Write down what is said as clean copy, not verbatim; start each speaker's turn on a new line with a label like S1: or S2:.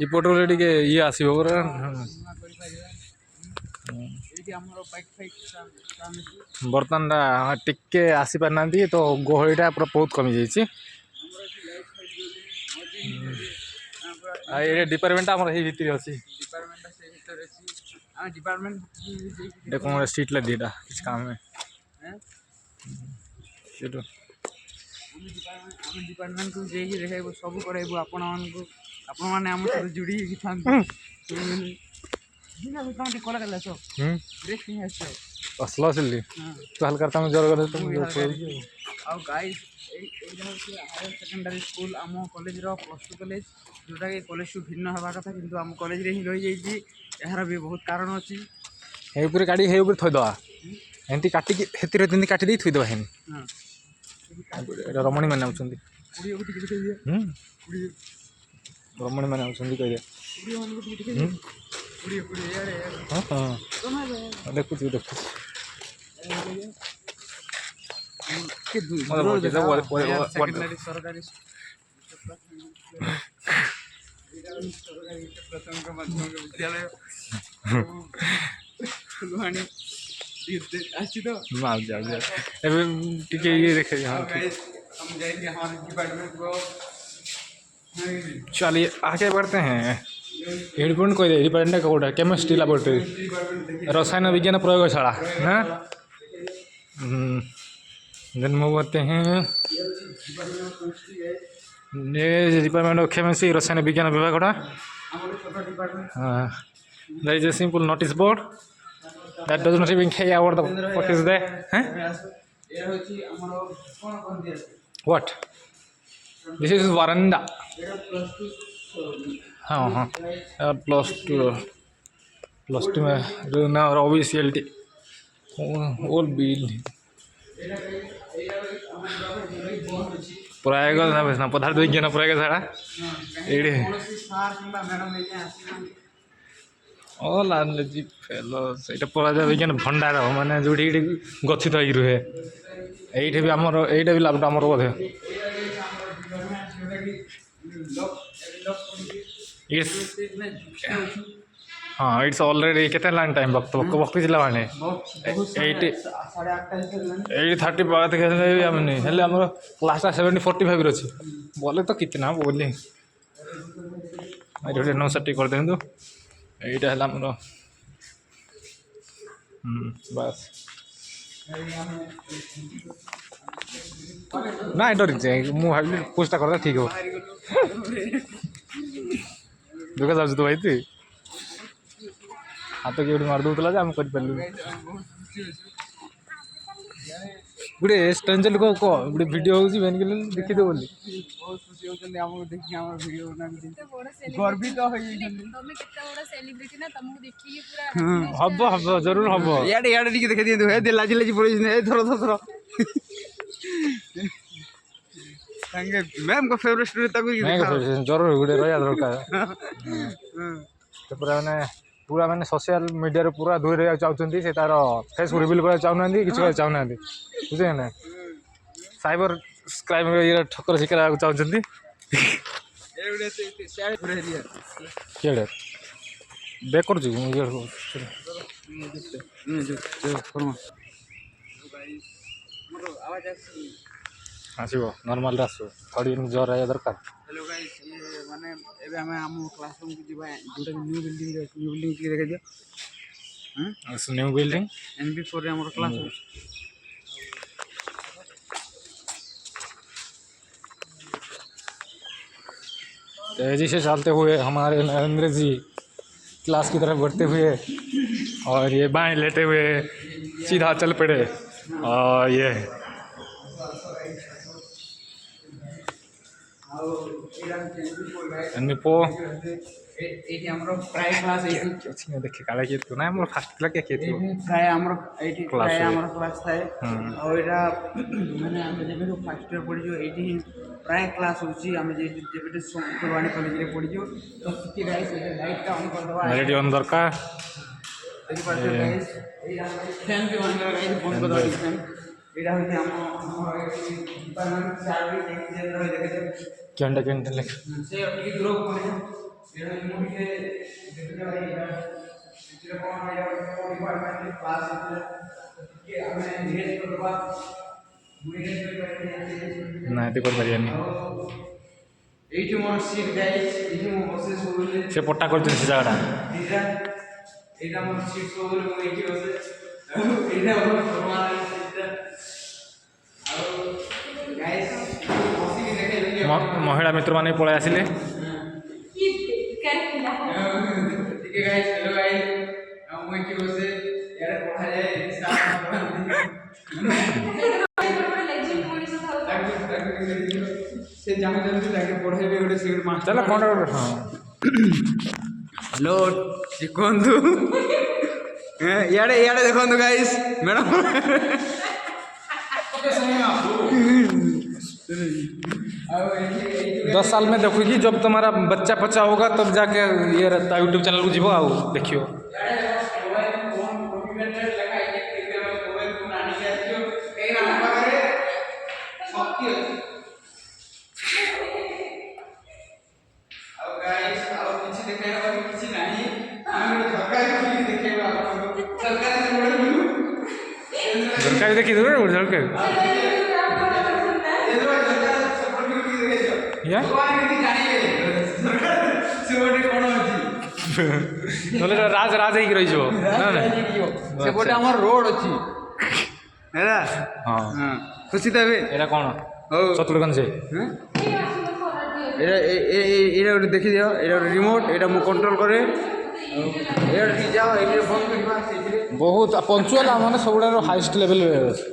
S1: इपटे टे ये आसो पूरा बर्तमान टिके आसी पार ना तो गहलीटा पूरा बहुत कमी जाइए ये डिपार्टमेंट आम भितर अच्छी कौन स्ट्रीट लाइट दीटा किस काम में
S2: डिपार्टमेंट को देखा सब कर आपण मैंने आम सहित जोड़ी था
S1: असला सिल्ली तो हल्का तुम जोर कर तुम
S2: गाइस हायर सेकेंडरी स्कूल आम कॉलेज +2 कॉलेज जोटा कि कॉलेज टू भिन्न हवा कथा किंतु आम कॉलेज रे ही रही जाइए यार भी बहुत कारण अच्छी
S1: गाड़ी हे थोदवा एमती काटिकी काटी दे थोदवा है रमणी मैंने रमणी मैंने कह देखु देखु
S2: सरकारी प्राथमिक माध्यमिक विद्यालय फुलवाणी
S1: देखे चलिए आगे बढ़ते हैं डिपार्टमेंट कोई डिपार्टमेंट कौटा केमिस्ट्री लैबोरेटरी रसायन विज्ञान प्रयोगशाला ना देन मूव करते हैं डिपार्टमेंट ऑफ केमिस्ट्री रसायन विज्ञान विभाग there is a simple notice board that does not even care what the fuck is there what this is veranda हाँ +2 में now OBCLT all building Prayagraj ना पदार्थ विज्ञान प्रयोगशाला ये ऑल आर्जी फेलोस ये पदार्थ विज्ञान भंडार माने जो गच्छित हो रुहे ये भी आमर ये भी लाभ आमर बोधे हाँ इट्स ऑलरेडी केते लाइन टाइम वक्त वक्त जिला माने 30 बात हेल्ले आम क्लास 70-45 अच्छी बोले तो कितना बोली नो सेट कर दिखाँ यहीटा है आमर बस ना डर मुझे भावी पोस्टा करता ठीक हो दुख जाऊ तो भाई तु हाथ किए मार दूला आम कर गोटे स्ट्रेंजर लोक कह गोटे वीडियो हो देखीद बोली
S2: बहुत खुशी होती देखिए वीडियो गर्वित
S1: हम हम जरूर हम
S2: इे देखे दिखाई लाजि लाजि पड़े थर थर मैम को फेवरेट स्टूडेंट
S1: जरूर गोटे रहा दरकार पूरा मैंने पूरा मैंने सोशल मीडिया पूरा दूर रहा चाहते से तार फेस को रिवील करा चाहूना किसी चाहूना बुझे ना साइबर क्राइम ये ठक्कर शिकार चाहते बैक कर आसो नॉर्मल आसो थोड़ी जोर रहा दरकार
S2: हेलो गाइस ये माने एबे हमें हम क्लासरूम की जीवा जोटा न्यू बिल्डिंग की देखा दियो
S1: न्यू बिल्डिंग
S2: NB4 रे हमर क्लास
S1: तेजी से चलते हुए हमारे नरेंद्र जी क्लास की तरफ बढ़ते हुए और ये बाएं लेटे हुए सीधा चल पड़े और ये NB4
S2: एठी हमरो प्राय क्लास एठी
S1: अच्छी देखे काला के तो ना हमरो फास्ट क्लास के के
S2: प्राय हमरो एठी प्राय हमरो क्लास थाए और एटा माने हम जेबे फर्स्ट ईयर पढ़ी जो एठी प्राय क्लास होची हम जे जेबे फुलवाणी कॉलेज रे पढ़ी जो तो किती गाइस लाइट का ऑन कर दवा
S1: लाइट ऑन दरकार
S2: देखि पाछे गाइस फैन भी ऑन कर गाइस बंद कर दवा ଏଇଟା ହେଉଛି ଆମର ଡିପାର୍ଟମେଣ୍ଟ ସାର୍ ବି ଦେଖିଛେ
S1: କେନ୍ଟା କେନ୍ଟା ଲେଖ
S2: ସେ ଟିକେ ଦୂରକୁ ପଳେଇବ ଏଇଟା ମୁଁ ଟିକେ ଦେଖୁଛେ ଭାଇ ଏଇଟା ସେଥିରେ କ'ଣ ଏଇଟା ଡିପାର୍ଟମେଣ୍ଟ କ୍ଲାସ୍ ହେଇଥିଲା ଟିକେ ଆମେ ରିହେଜ୍ କରିଦେବା ମୁଁ ରିହେଜ୍ କରିପାରିବି
S1: ନା ଏତେ କରିପାରିବାନି
S2: এইটি মোর সিট গাইস এইটি মো বসে শুলে
S1: ସେ ପଟ୍ଟା କରିଛନ୍ତି ସେ ଜାଗାଟା
S2: এইটা এইটা মোর সিট শুলে মো এইটি বসে এইটা মোর ফরমাল সিটটা আর গাইস বসি কি দেখে দেখি
S1: ମହିଳା ମିତ୍ରମାନେ ବି ପଳାଇ ଆସିଲେ
S2: ठीक है गाइस हेलो गाइस मो এইটি বসে यार पढ़ा जाए से चाहूଛନ୍ତି ତାକେ ପଢ଼େଇବେ ଗୋଟେ ସିଟ୍ ମାଷ୍ଟର
S1: ଚାଲ କ'ଣ ଗୋଟେ ହଁ
S2: ହ୍ୟାଲୋ ଦେଖନ୍ତୁ ଇଆଡ଼େ ଇଆଡ଼େ ଦେଖନ୍ତୁ ଗାଇସ୍ ମ୍ୟାଡ଼ାମ୍
S1: 10 साल में देखो कि जब तुम्हारा बच्चा बच्चा होगा तब जाके ये रहता यूट्यूब चैनल को जीवो आओ देखियो झलका देखी दो झलके या ନହେଲେ ରାଜ ରାଜ ହେଇକି ରହିଯିବ ନା ନା
S2: ସେପଟେ ଆମର ରୋଡ ଅଛି ହେଲା
S1: ହଁ
S2: ଖୁସି ତ ଏବେ
S1: ଏଇଟା କ'ଣ
S2: ହଉ
S1: ଶତ୍ରୁଘ୍ନ ସେ
S2: ଏଇଟା ଗୋଟେ ଦେଖିଦିଅ ଏଇଟା ଗୋଟେ ରିମୋଟ ଏଇଟା ମୁଁ କଣ୍ଟ୍ରୋଲ କରେ ଏଇଟା ଟିକେ ଯାଅ ଏଇଟା ବନ୍ଦ କରିବା ସେଇଥିରେ
S1: ବହୁତ ପଞ୍ଚୁଆଲ ମାନେ ସବୁଠାରୁ ହାଇଏଷ୍ଟ ଲେଭେଲରେ ଅଛି